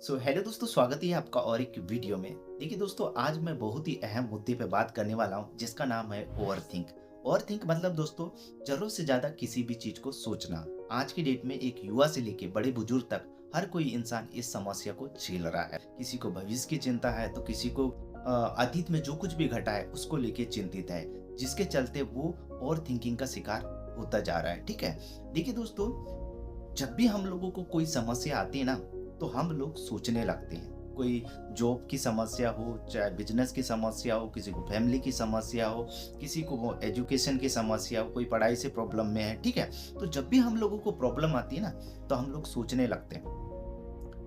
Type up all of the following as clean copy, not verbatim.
Hello दोस्तों, स्वागत है आपका और एक वीडियो में। देखिए दोस्तों, आज मैं बहुत ही अहम मुद्दे पे बात करने वाला हूँ जिसका नाम है ओवरथिंक। ओवरथिंक मतलब दोस्तों, जरूरत से ज्यादा किसी भी चीज को सोचना। आज की डेट में एक युवा से लेके बड़े बुजुर्ग तक हर कोई इंसान इस समस्या को झेल रहा है। किसी को भविष्य की चिंता है तो किसी को अतीत में जो कुछ भी घटा है उसको लेके चिंतित है, जिसके चलते वो ओवर थिंकिंग का शिकार होता जा रहा है। ठीक है, देखिए दोस्तों, जब भी हम लोगों को कोई समस्या आती है ना, तो हम लोग सोचने लगते हैं। कोई जॉब की समस्या हो, चाहे बिजनेस की समस्या हो, किसी को फैमिली की समस्या हो, किसी को वो एजुकेशन की समस्या हो, कोई पढ़ाई से प्रॉब्लम में है। ठीक है, तो जब भी हम लोगों को प्रॉब्लम आती है ना, तो हम लोग सोचने लगते हैं,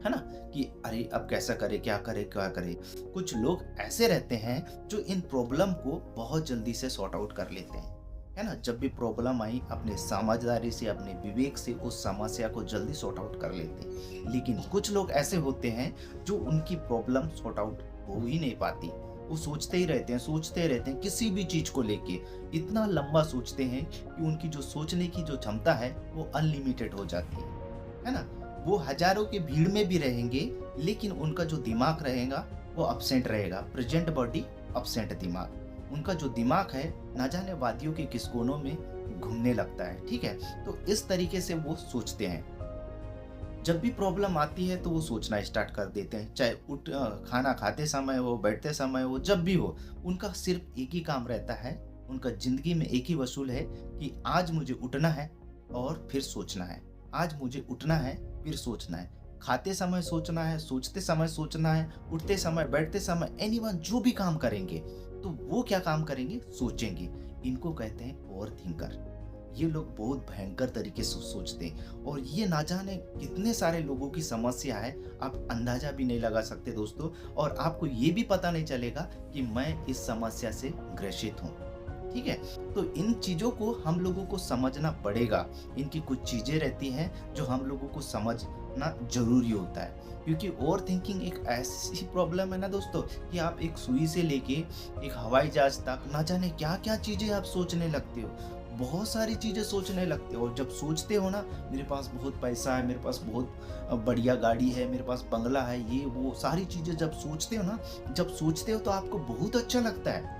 है ना, कि अरे अब कैसा करे, क्या करे क्या करे। कुछ लोग ऐसे रहते हैं जो इन प्रॉब्लम को बहुत जल्दी से सॉर्ट आउट कर लेते हैं, है ना। जब भी प्रॉब्लम आई, अपने समझदारी से, अपने विवेक से उस समस्या को जल्दी सॉर्ट आउट कर लेते हैं। लेकिन कुछ लोग ऐसे होते हैं जो उनकी प्रॉब्लम सॉर्ट आउट हो ही नहीं पाती। वो सोचते ही रहते हैं, सोचते रहते हैं, किसी भी चीज को लेके इतना लंबा सोचते हैं कि उनकी जो सोचने की जो क्षमता है वो अनलिमिटेड हो जाती है ना। वो हजारों की भीड़ में भी रहेंगे, लेकिन उनका जो दिमाग रहेगा वो अपसेंट रहेगा। प्रेजेंट बॉडी, अपसेंट दिमाग। उनका जो दिमाग है ना जाने वादियों के किस कोनों में घूमने लगता है। ठीक है, तो इस तरीके से वो सोचते हैं। जब भी प्रॉब्लम आती है तो वो सोचना स्टार्ट कर देते हैं, चाहे खाना खाते समय हो, बैठते समय हो, जब भी हो। उनका सिर्फ एक ही काम रहता है, उनका जिंदगी में एक ही वसूल है कि आज मुझे उठना है और फिर सोचना है। आज मुझे उठना है, फिर सोचना है। खाते समय सोचना है, सोचते समय सोचना है, उठते समय, बैठते समय, एनीवन जो भी काम करेंगे तो वो क्या काम करेंगे, सोचेंगे। इनको कहते हैं ओवर थिंकर। ये लोग बहुत भयंकर तरीके से सोचते हैं और ये ना जाने कितने सारे लोगों की समस्या है, आप अंदाजा भी नहीं लगा सकते दोस्तों। और आपको ये भी पता नहीं चलेगा कि मैं इस समस्या से ग्रसित हूँ। ठीक है, तो इन चीजों को हम लोगों को समझना पड़ेगा। इनकी कुछ चीजें रहती हैं जो हम लोगों को समझना जरूरी होता है, क्योंकि ओवर थिंकिंग एक ऐसी प्रॉब्लम है ना दोस्तों, कि आप एक सुई से लेके एक हवाई जहाज तक ना जाने क्या क्या चीजें आप सोचने लगते हो। बहुत सारी चीजें सोचने लगते हो। और जब सोचते हो ना, मेरे पास बहुत पैसा है, मेरे पास बहुत बढ़िया गाड़ी है, मेरे पास बंगला है, ये वो सारी चीजें जब सोचते हो ना, जब सोचते हो तो आपको बहुत अच्छा लगता है,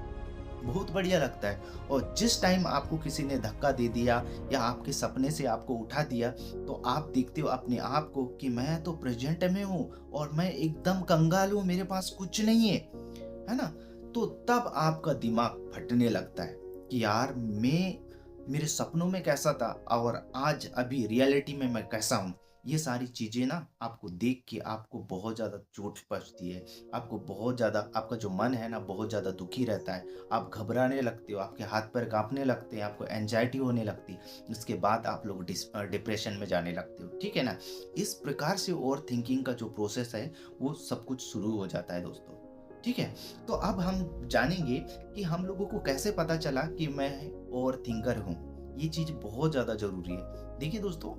बहुत बढ़िया लगता है। और जिस टाइम आपको किसी ने धक्का दे दिया या आपके सपने से आपको उठा दिया, तो आप देखते हो अपने आप को कि मैं तो प्रेजेंट में हूँ और मैं एकदम कंगाल हूँ, मेरे पास कुछ नहीं है ना। तो तब आपका दिमाग फटने लगता है कि यार मैं मेरे सपनों में कैसा था और आज अभी रियलिटी में मैं कैसा हूँ। ये सारी चीजें ना आपको देख के आपको बहुत ज्यादा चोट पहुंचती है। आपको बहुत ज्यादा, आपका जो मन है ना बहुत ज्यादा दुखी रहता है। आप घबराने लगते हो, आपके हाथ पैर कांपने लगते हैं, आपको एंजाइटी होने लगती है। इसके बाद आप लोग डिप्रेशन में जाने लगते हो। ठीक है ना। इस प्रकार से ओवर थिंकिंग का जो प्रोसेस है वो सब कुछ शुरू हो जाता है दोस्तों। ठीक है, तो अब हम जानेंगे कि हम लोगों को कैसे पता चला कि मैं ओवर थिंकर हूँ। ये चीज बहुत ज्यादा जरूरी है। देखिए दोस्तों,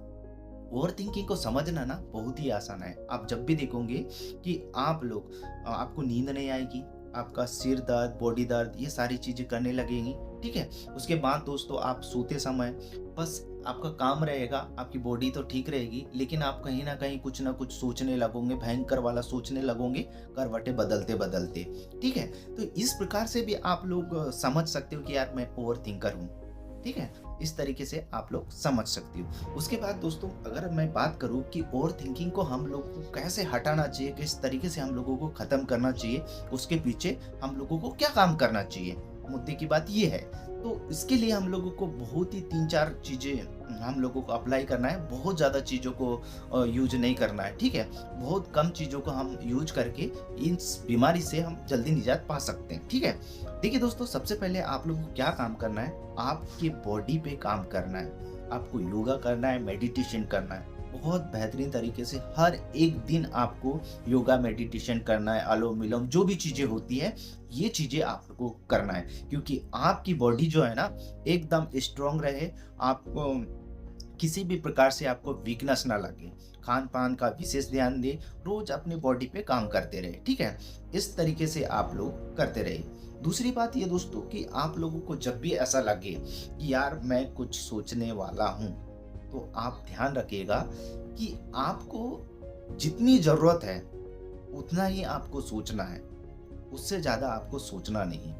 ओवर थिंकिंग को समझना ना बहुत ही आसान है। आप जब भी देखोगे कि आप लोग आपको नींद नहीं आएगी, आपका सिर दर्द, बॉडी दर्द, ये सारी चीजें करने लगेंगी। ठीक है, उसके बाद दोस्तों आप सोते समय बस आपका काम रहेगा, आपकी बॉडी तो ठीक रहेगी, लेकिन आप कहीं ना कुछ सोचने लगोगे, भयंकर वाला सोचने लगोगे, करवटें बदलते बदलते। ठीक है, तो इस प्रकार से भी आप लोग समझ सकते हो कि यार मैं ओवर थिंकर हूँ। ठीक है, इस तरीके से आप लोग समझ सकते हो। उसके बाद दोस्तों, अगर मैं बात करूं कि ओवर थिंकिंग को हम लोग को कैसे हटाना चाहिए, किस तरीके से हम लोगों को खत्म करना चाहिए, उसके पीछे हम लोगों को क्या काम करना चाहिए, मुद्दे की बात ये है। तो इसके लिए हम लोगों को बहुत ही 3-4 चीजें हम लोगों को अप्लाई करना है। बहुत ज्यादा चीजों को यूज नहीं करना है। ठीक है, बहुत कम चीजों को हम यूज करके इस बीमारी से हम जल्दी निजात पा सकते हैं। ठीक है, देखिए दोस्तों, सबसे पहले आप लोगों को क्या काम करना है, आपके बॉडी पे काम करना है। आपको योगा करना है, मेडिटेशन करना है। बहुत बेहतरीन तरीके से हर एक दिन आपको योगा, मेडिटेशन करना है, अनुलोम विलोम, जो भी चीजें होती है ये चीजें आपको करना है, क्योंकि आपकी बॉडी जो है ना एकदम स्ट्रांग रहे। आपको किसी भी प्रकार से आपको वीकनेस ना लगे। खान पान का विशेष ध्यान दे, रोज अपनी बॉडी पे काम करते रहे। ठीक है, इस तरीके से आप लोग करते रहे। दूसरी बात ये दोस्तों कि आप लोगों को जब भी ऐसा लगे कि यार मैं कुछ सोचने वाला हूँ, तो आप ध्यान रखिएगा कि आपको जितनी जरूरत है उतना ही आपको सोचना है, उससे ज़्यादा आपको सोचना नहीं।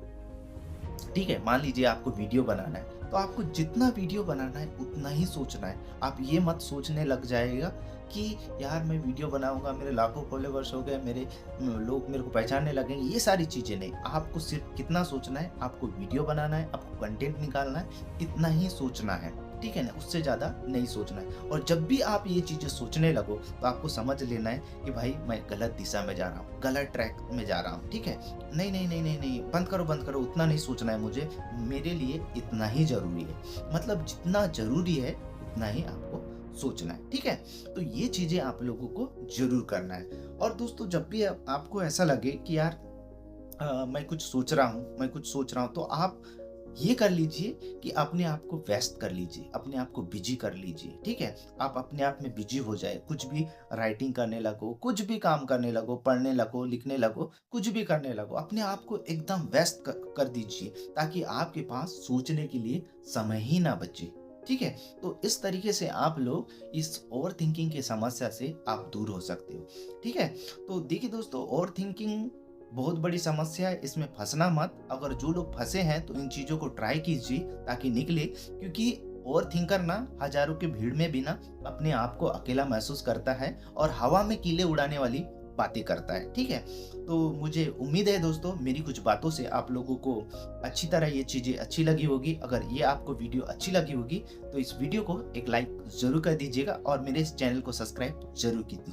ठीक है, मान लीजिए आपको वीडियो बनाना है, तो आपको जितना वीडियो बनाना है उतना ही सोचना है। आप ये मत सोचने लग जाएगा कि यार मैं वीडियो बनाऊँगा, मेरे लाखों फॉलोवर्स हो गए, मेरे लोग मेरे को पहचानने लगेंगे, ये सारी चीज़ें नहीं। आपको सिर्फ़ कितना सोचना है, आपको वीडियो बनाना है, आपको कंटेंट निकालना है, इतना ही सोचना है। ठीक है ना? उससे ज़्यादा नहीं सोचना है। और जब भी आप ये चीज़ें सोचने लगो, तो आपको समझ लेना है कि भाई मैं गलत दिशा में जा रहा हूँ, गलत ट्रैक में जा रहा हूँ। ठीक है? नहीं, नहीं, नहीं, नहीं, नहीं, बंद करो, उतना नहीं सोचना है मुझे, मेरे लिए इतना ही ज़रूरी है। मतलब जितना ज़रूरी है, उतना ही आपको सोचना है, ठीक है? तो ये चीज़ें आप लोगों को ज़रूर करना है। और दोस्तों जब भी आपको ऐसा लगे कि यार मैं कुछ सोच रहा हूँ, तो आप ये कर लीजिए कि अपने आप को व्यस्त कर लीजिए, अपने आप को बिज़ी कर लीजिए, ठीक है? आप अपने आप में बिज़ी हो जाए, कुछ भी राइटिंग करने लगो, कुछ भी काम करने लगो, पढ़ने लगो, लिखने लगो, कुछ भी करने लगो। अपने आप को एकदम व्यस्त कर दीजिए, ताकि आपके पास सोचने के लिए समय ही ना बचे, ठीक है? तो इस तरीके से आप लोग इस ओवरथिंकिंग की समस्या से आप दूर हो सकते हो, ठीक है? तो देखिए दोस्तों, ओवरथिंकिंग बहुत बड़ी समस्या है, इसमें फँसना मत। अगर जो लोग फँसे हैं तो इन चीज़ों को ट्राई कीजिए ताकि निकले, क्योंकि ओवरथिंकर ना हज़ारों की भीड़ में भी ना अपने आप को अकेला महसूस करता है और हवा में कीले उड़ाने वाली बातें करता है, ठीक है? तो मुझे उम्मीद है दोस्तों, मेरी कुछ बातों से आप लोगों को अच्छी तरह ये चीज़ें अच्छी लगी होगी। अगर ये आपको वीडियो अच्छी लगी होगी तो इस वीडियो को एक लाइक ज़रूर कर दीजिएगा और मेरे इस चैनल को सब्सक्राइब ज़रूर कीजिए।